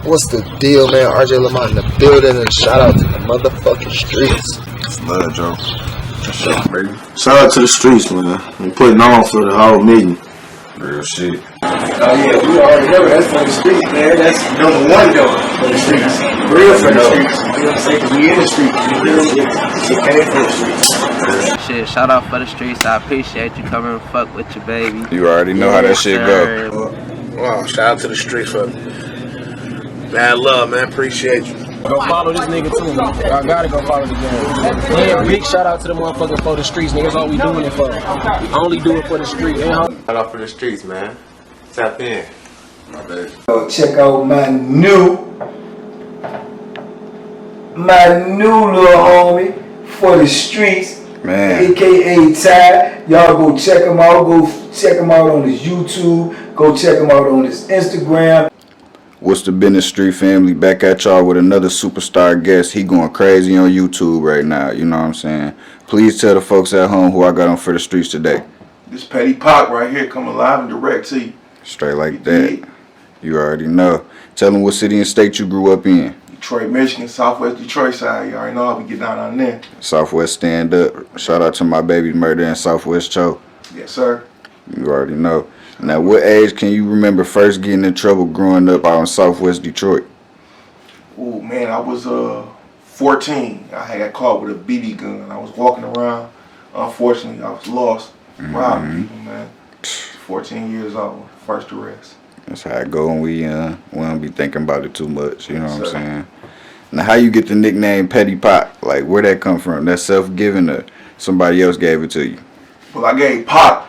What's the deal, man? RJ Lamont in the building, and shout out to the motherfucking streets. It's love, Joe. Shout out to the streets, man. I'm putting on for the whole meeting. Real shit. Oh yeah, we already know that's for the streets, man. That's number one though for the streets. Real for the streets. You know what I'm saying? Cause we in the streets. It came from the streets. Shit, shout out for the streets. I appreciate you coming and fuck with your baby. You already know how that shit go. Wow, shout out to the streets for mad love, man. Appreciate you. Go follow this nigga too, man. I gotta go follow the game. Yeah, big shout out to the motherfucker for the streets, nigga. That's all we doing it for. I only do it for the street. Shout out for the streets, man. Tap in. Go check out my new little homie for the streets, Man. aka Ty. Y'all go check him out. Go check him out on his YouTube. Go check him out on his Instagram. What's the business, street family? Back at y'all with another superstar guest. He going crazy on YouTube right now. You know what I'm saying? Please tell the folks at home who I got on for the streets today. This Petty Pac right here coming live and direct to you. Straight like that. You already know. Tell them what city and state you grew up in. Detroit, Michigan, Southwest Detroit side. You already know how we get down on there. Southwest stand up. Shout out to my baby murder in Southwest Cho. Yes, sir. You already know. Now, what age can you remember first getting in trouble growing up out in Southwest Detroit? Oh man, I was 14. I had got caught with a BB gun. I was walking around. Unfortunately, I was lost. Robbing people, man. 14 years old. First arrest. That's how it go when we don't be thinking about it too much. You know what I'm saying? Now, how you get the nickname Petty Pac? Like, where that come from? That self-given or somebody else gave it to you? Well, I gave Pac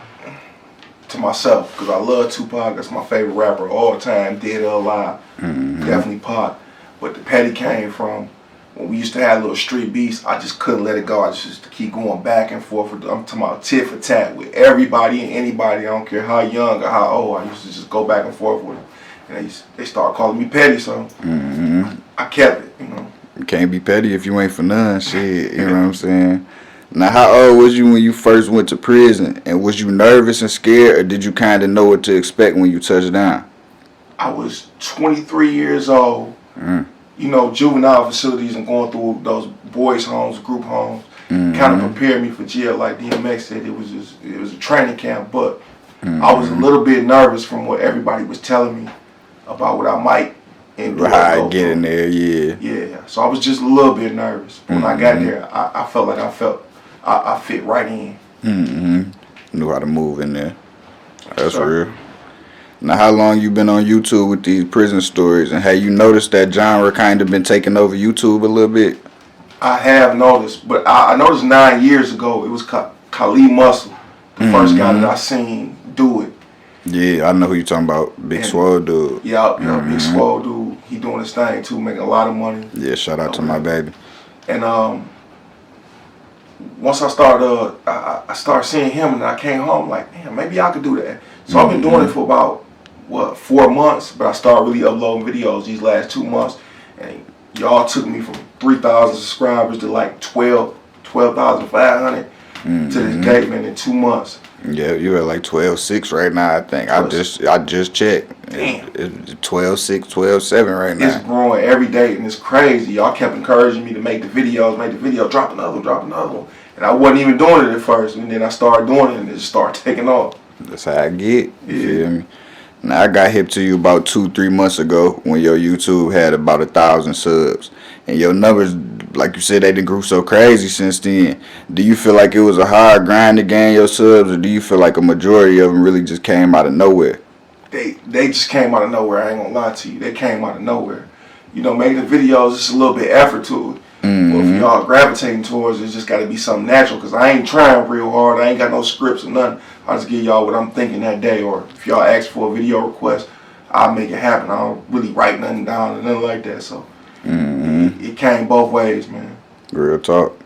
to myself because I love Tupac. That's my favorite rapper of all time, dead or alive. Definitely Pac. But the Petty came from when we used to have little street beats. I just couldn't let it go. I just used to keep going back and forth. I'm talking about tit for tat with everybody and anybody. I don't care how young or how old. I used to just go back and forth with them. And they started calling me Petty, so I kept it, you know. You can't be petty if you ain't for none. Shit, you know what I'm saying? Now, how old was you when you first went to prison? And was you nervous and scared, or did you kind of know what to expect when you touched down? I was 23 years old. You know, juvenile facilities and going through those boys' homes, group homes, kind of prepared me for jail. Like DMX said, it was a training camp. But I was a little bit nervous from what everybody was telling me about what I might end up How I get in there, yeah. Yeah, so I was just a little bit nervous. When I got there, I felt like I fit right in. Knew how to move in there. That's real. Now, how long you been on YouTube with these prison stories, and have you noticed that genre kind of been taking over YouTube a little bit? I have noticed, but I noticed 9 years ago it was Khalid Muscle, the first guy that I seen do it. Yeah, I know who you talking about. Big Swole dude. Yeah, Big Swole dude. He doing his thing too, making a lot of money. Yeah, shout out to my baby. And once I started, I started seeing him, and I came home like, man, maybe I could do that. So I've been doing it for about 4 months, but I started really uploading videos these last 2 months, and y'all took me from 3,000 subscribers to like 12,500 to this day, man, in 2 months. Yeah, you at like 12.6 right now, I think. I just checked. Damn. It's 12.6, 12.7 right now. It's growing every day, and it's crazy. Y'all kept encouraging me to make the videos, drop another one. And I wasn't even doing it at first, and then I started doing it, and it just started taking off. That's how I get. You feel me? Now, I got hip to you about 2-3 months ago when your YouTube had about 1,000 subs. And your numbers, like you said, they done grew so crazy since then. Do you feel like it was a hard grind to gain your subs, or do you feel like a majority of them really just came out of nowhere? They just came out of nowhere. I ain't gonna lie to you. They came out of nowhere. You know, making the videos, it's a little bit effort to it. But if y'all gravitating towards it, it's just got to be something natural. Because I ain't trying real hard. I ain't got no scripts or nothing. I just give y'all what I'm thinking that day. Or if y'all ask for a video request, I'll make it happen. I don't really write nothing down or nothing like that. So it came both ways, man. Real talk.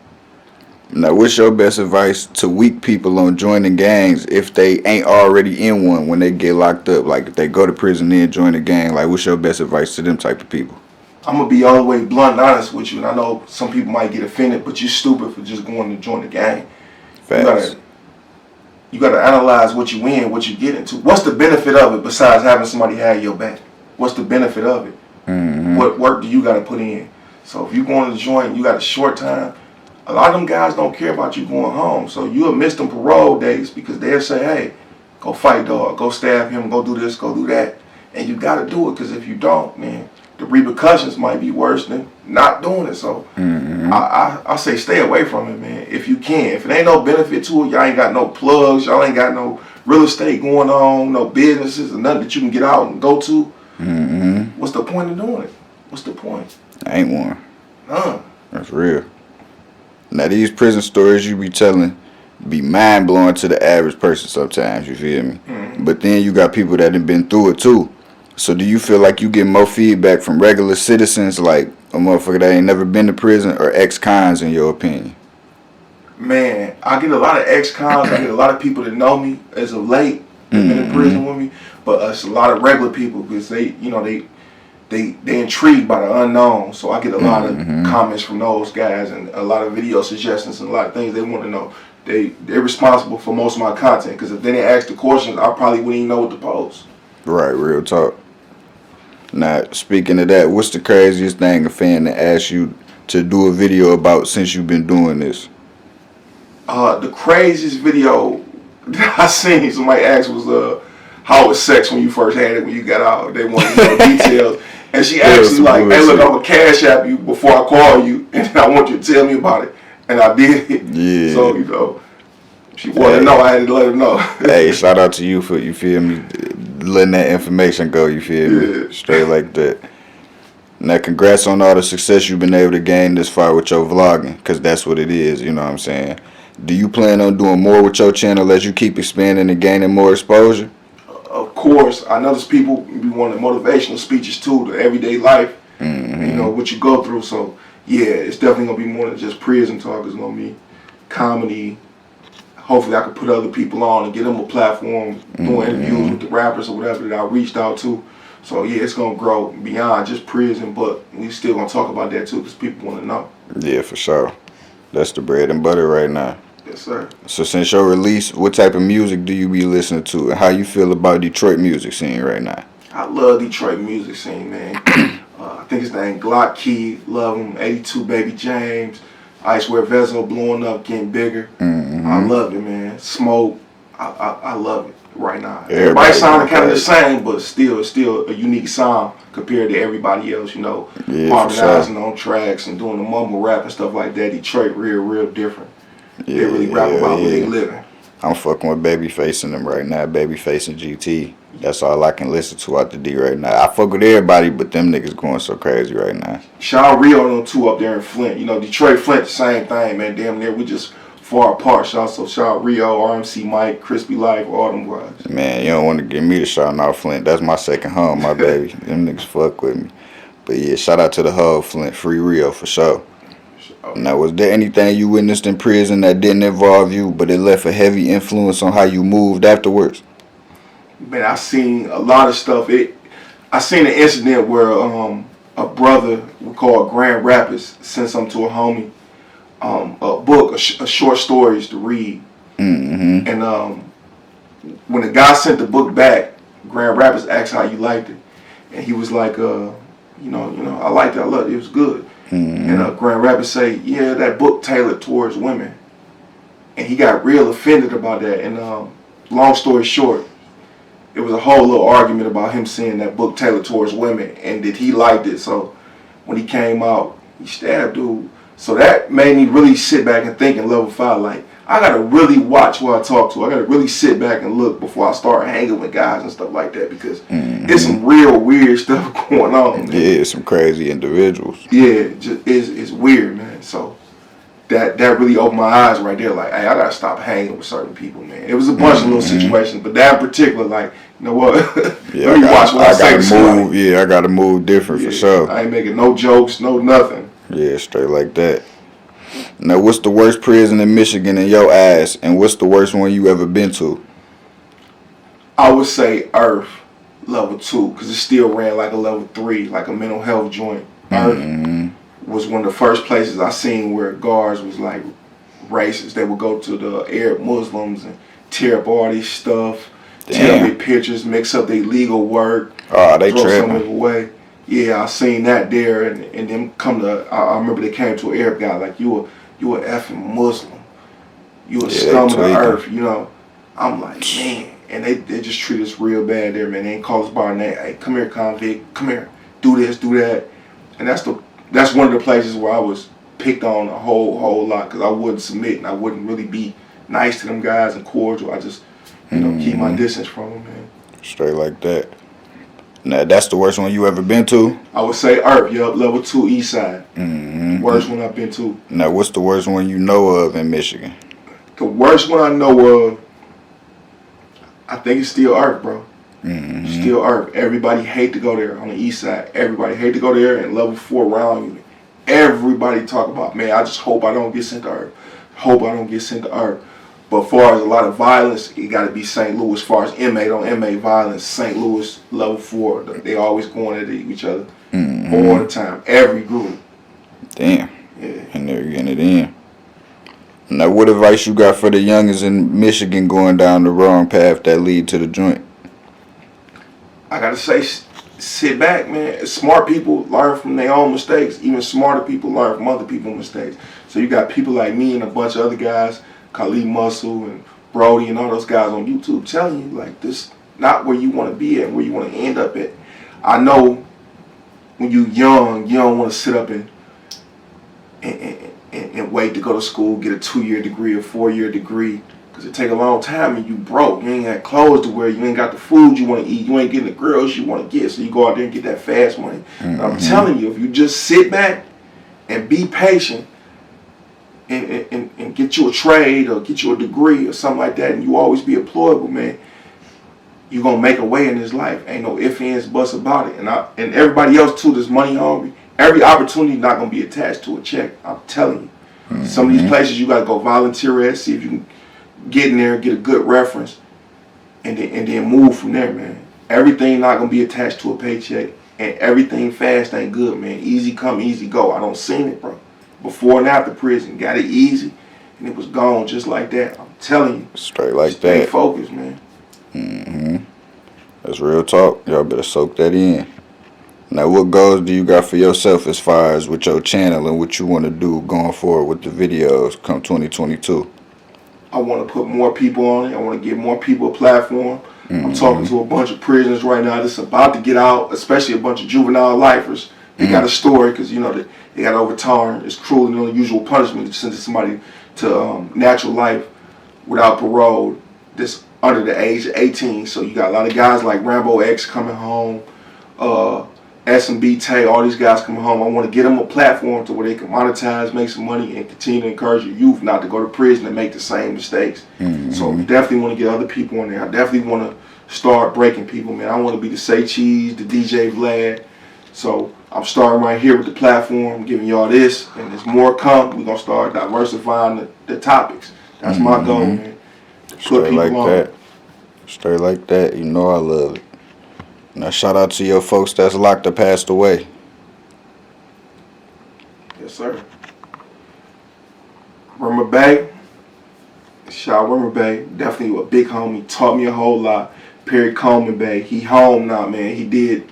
Now, what's your best advice to weak people on joining gangs if they ain't already in one when they get locked up? Like, if they go to prison and join a gang, like, what's your best advice to them type of people? I'm going to be all the way blunt and honest with you. And I know some people might get offended, but you're stupid for just going to join the gang. Facts. You got to analyze what you in, what you get into. What's the benefit of it besides having somebody have your back? What's the benefit of it? What work do you got to put in? So if you go on the joint, you got a short time. A lot of them guys don't care about you going home. So you'll miss them parole days because they'll say, hey, go fight Dugg, go stab him, go do this, go do that. And you got to do it because if you don't, man, the repercussions might be worse than not doing it. So I say stay away from it, man, if you can. If it ain't no benefit to it, y'all ain't got no plugs, y'all ain't got no real estate going on, no businesses or nothing that you can get out and go to. What's the point of doing it? What's the point? Ain't one. None. That's real. Now these prison stories you be telling be mind blowing to the average person sometimes, you feel me? But then you got people that have been through it too. So do you feel like you get more feedback from regular citizens, like a motherfucker that ain't never been to prison, or ex-cons in your opinion? Man, I get a lot of ex-cons. I get a lot of people that know me as of late, that been in prison with me. But it's a lot of regular people because they intrigued by the unknown. So I get a lot of comments from those guys and a lot of video suggestions and a lot of things they want to know. They're responsible for most of my content because if they didn't ask the questions, I probably wouldn't even know what to post. Right, real talk. Now, speaking of that, what's the craziest thing a fan that asked you to do a video about since you've been doing this? The craziest video that I seen somebody ask was how was sex when you first had it when you got out. They wanted to know details. And she actually like, hey look, I'm gonna cash app you before I call you and I want you to tell me about it. And I did it. Yeah. So, you know, she wanted to know, I had to let her know. Hey, shout out to you for, you feel me, letting that information go, you feel me? Straight like that. Now, congrats on all the success you've been able to gain this far with your vlogging, because that's what it is, you know what I'm saying? Do you plan on doing more with your channel as you keep expanding and gaining more exposure? Of course, I know there's people be wanting motivational speeches too, the everyday life, you know, what you go through. So, yeah, it's definitely going to be more than just prison talk. It's going to be comedy. Hopefully I can put other people on and get them a platform, doing interviews with the rappers or whatever that I reached out to. So, yeah, it's going to grow beyond just prison, but we still going to talk about that too because people want to know. Yeah, for sure. That's the bread and butter right now. Yes, sir. So since your release, what type of music do you be listening to, and how you feel about Detroit music scene right now? I love Detroit music scene, man. I think his name Glock Key, love him. 82 Baby James, Icewear Vezo blowing up, getting bigger. I love it, man. Smoke, I love it right now. Everybody sounding kind of the same, but still a unique sound compared to everybody else, you know. Yeah, harmonizing on tracks and doing the mumble rap and stuff like that. Detroit real different. They really rap about where they living. I'm fucking with Babyface and them right now. Babyface and GT. That's all I can listen to out the D right now. I fuck with everybody, but them niggas going so crazy right now. Shout out Rio and them two up there in Flint. You know, Detroit, Flint, the same thing, man. Damn near, we just far apart. Shout out Rio, RMC Mike, Crispy Life, all them guys. Man, you don't want to give me the shout out Flint. That's my second home, my baby. Them niggas fuck with me. But yeah, shout out to the whole Flint. Free Rio for sure. Now, was there anything you witnessed in prison that didn't involve you, but it left a heavy influence on how you moved afterwards? Man, I seen a lot of stuff. I seen an incident where a brother, we call Grand Rapids, sent something to a homie, a book, a short stories to read. And when the guy sent the book back, Grand Rapids asked how you liked it, and he was like, you know, I liked it, I loved it, it was good. And Grand Rapids say, yeah, that book tailored towards women. And he got real offended about that. And long story short, it was a whole little argument about him saying that book tailored towards women and that he liked it. So when he came out, he stabbed dude. So that made me really sit back and think in level 5, like, I gotta really watch who I talk to. I gotta really sit back and look before I start hanging with guys and stuff like that because it's some real weird stuff going on. Man. Yeah, some crazy individuals. Yeah, it's weird, man. So that really opened my eyes right there. Like, hey, I gotta stop hanging with certain people, man. It was a bunch of little situations, but that in particular, like, you know what? Yeah, Let me watch what I say to somebody. Move. Yeah, I gotta move different for sure. I ain't making no jokes, no nothing. Yeah, straight like that. Now, what's the worst prison in Michigan in your eyes, and what's the worst one you ever been to? I would say Earth, level 2, because it still ran like a level 3, like a mental health joint. Earth was one of the first places I seen where guards was like racist. They would go to the Arab Muslims and tear up all these stuff, tear up their pictures, mix up their legal work, Oh, they throw some of tripping. it away. Yeah, I seen that there, and them come to. I remember they came to an Arab guy like, you a effing Muslim, you a scum of the earth, you know. I'm like, man, and they just treat us real bad there, man. They ain't call us by our name. Hey, come here, convict, come here, do this, do that, and that's one of the places where I was picked on a whole lot because I wouldn't submit and I wouldn't really be nice to them guys and cordial. I just, you know, keep my distance from them, man. Straight like that. Now, that's the worst one you ever been to? I would say Earth, yup, level 2 East Side. Worst one I've been to. Now, what's the worst one you know of in Michigan? The worst one I know of, I think it's still Earth, bro. Still Earth. Everybody hate to go there on the East Side. Everybody hate to go there, and level 4 round unit. Everybody talk about, man, I just hope I don't get sent to Earth. Hope I don't get sent to Earth. But as far as a lot of violence, it got to be St. Louis. As far as inmate on inmate violence, St. Louis, level 4. They always going at each other all the time. Every group. Damn. Yeah. And they're getting it in. Now, what advice you got for the youngins in Michigan going down the wrong path that lead to the joint? I got to say, sit back, man. Smart people learn from their own mistakes. Even smarter people learn from other people's mistakes. So you got people like me and a bunch of other guys, Khalid Muscle and Brody and all those guys on YouTube telling you, like, this not where you want to be at, where you want to end up at. I know when you young, you don't want to sit up and wait to go to school, get a 2-year degree, a 4-year degree, because it take a long time and you broke. You ain't got clothes to wear, you ain't got the food you want to eat, you ain't getting the girls you want to get, so you go out there and get that fast money. And I'm telling you, if you just sit back and be patient, and get you a trade or get you a degree or something like that, and you always be employable, man, you're going to make a way in this life. Ain't no ifs, ands, buts about it. And everybody else, too, that's money hungry, every opportunity not going to be attached to a check. I'm telling you. Some of these places you got to go volunteer at, see if you can get in there, get a good reference, and then move from there, man. Everything not going to be attached to a paycheck, and everything fast ain't good, man. Easy come, easy go. I don't seen it, bro. Before and after prison, got it easy, and it was gone just like that. I'm telling you. Straight like stay that. Focused, man. That's real talk. Y'all better soak that in. Now, what goals do you got for yourself as far as with your channel and what you want to do going forward with the videos come 2022? I want to put more people on it. I want to give more people a platform. I'm talking to a bunch of prisoners right now that's about to get out, especially a bunch of juvenile lifers. They got a story because, you know, they got overturned. It's cruel and unusual punishment to send somebody to natural life without parole that's under the age of 18. So you got a lot of guys like Rambo X coming home, S&B Tay, all these guys coming home. I want to get them a platform to where they can monetize, make some money, and continue to encourage your youth not to go to prison and make the same mistakes. So definitely want to get other people on there. I definitely want to start breaking people, man. I want to be the Say Cheese, the DJ Vlad. So I'm starting right here with the platform, giving y'all this, and there's more come. We're going to start diversifying the topics. That's my goal, man. Straight like that. Straight like that. You know I love it. Now, shout out to your folks that's locked or passed away. Yes, sir. Rumor Bay. Shout out Rumor Bay. Definitely a big homie. Taught me a whole lot. Perry Coleman Bay. He home now, man. He did,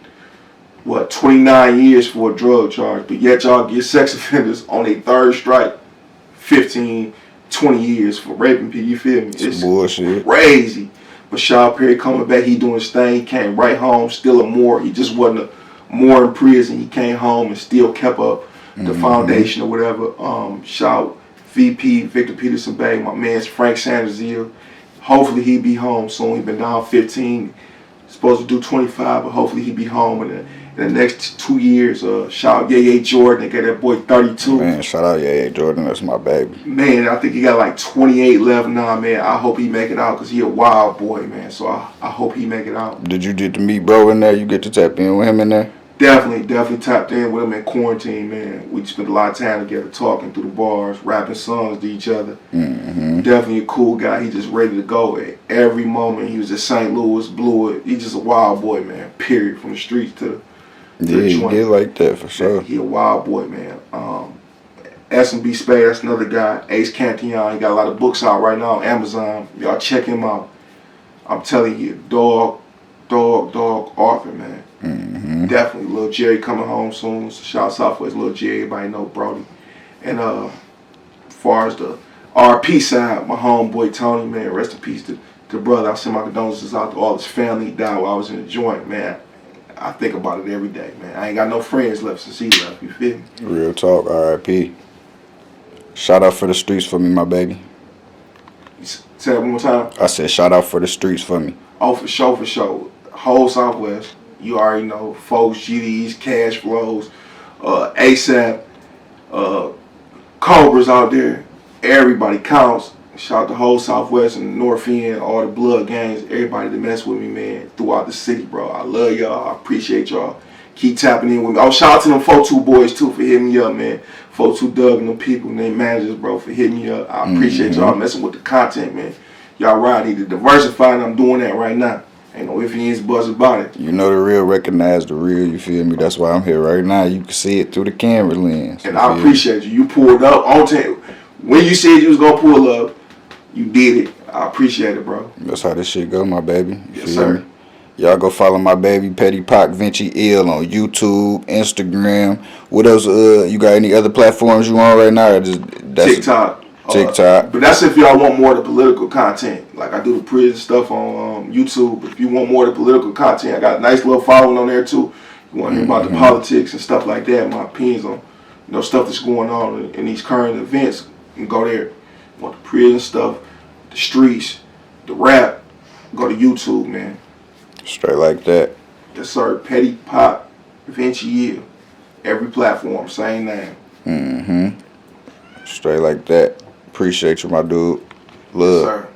29 years for a drug charge. But yet y'all get sex offenders on a third strike. 15, 20 years for raping people. You feel me? It's bullshit. Crazy. But shout out Perry coming back, he doing his thing. He came right home, still a Moore. He just wasn't a Moore in prison. He came home and still kept up the foundation or whatever. Shout VP Victor Peterson Bay, my man's Frank Sandersville. Hopefully he be home soon. He been down 15, supposed to do 25, but hopefully he be home in the next 2 years. Shout out YaeYaeJordan. They got that boy 32. Man, shout out YaeYaeJordan. That's my baby. Man, I think he got like 28 left now, man. I hope he make it out because he a wild boy, man. So I hope he make it out. Did you get to meet bro in there? You get to tap in with him in there? Definitely tapped in with him in quarantine, man. We spent a lot of time together talking through the bars, rapping songs to each other. Definitely a cool guy. He just ready to go at every moment. He was at St. Louis, blew it. He's just a wild boy, man, period. From the streets to yeah, he did like that for sure. He a wild boy, man. S&B Spade, that's another guy. Ace Cantillon, he got a lot of books out right now on Amazon. Y'all check him out. I'm telling you, dog author, man. Definitely. Lil Jerry coming home soon. So shout out Southwest, Lil Jerry. Everybody know Brody. And as far as the RP side, my homeboy Tony, man, rest in peace to the brother. I send my condolences out to all his family. He died while I was in the joint, man. I think about it every day, man. I ain't got no friends left since he left. You feel me? Real talk, R.I.P. Shout out for the streets for me, my baby. Say that one more time. I said shout out for the streets for me. Oh, for sure, for sure. Whole Southwest, you already know. Folks, GDs, cash flows, ASAP, Cobras out there. Everybody counts. Shout out to whole Southwest and North End, all the blood gangs, everybody that mess with me, man, throughout the city, bro. I love y'all. I appreciate y'all. Keep tapping in with me. Oh, shout out to them 4-2 boys, too, for hitting me up, man. 4-2 Dugg and them people and their managers, bro, for hitting me up. I appreciate y'all messing with the content, man. Y'all right. I need to diversify, and I'm doing that right now. Ain't no ifs, ands, buts about it. You know the real recognize the real, you feel me? That's why I'm here right now. You can see it through the camera lens. And I appreciate you. You pulled up on time. When you said you was going to pull up, you did it. I appreciate it, bro. That's how this shit go, my baby. You Yes, feel sir. me? Y'all go follow my baby PettyPacVinnciEl on YouTube, Instagram. What else? You got any other platforms you on right now? Or that's TikTok. TikTok. But that's if y'all want more of the political content. Like I do the prison stuff on YouTube. If you want more of the political content, I got a nice little following on there too. You want to hear about the politics and stuff like that, my opinions on stuff that's going on in these current events, you can go there. You want the prison stuff, the streets, the rap, go to YouTube, man. Straight like that. Yes, sir. PettyPacVinnciEl. Every platform, same name. Straight like that. Appreciate you, my dude. Love. Yes, sir.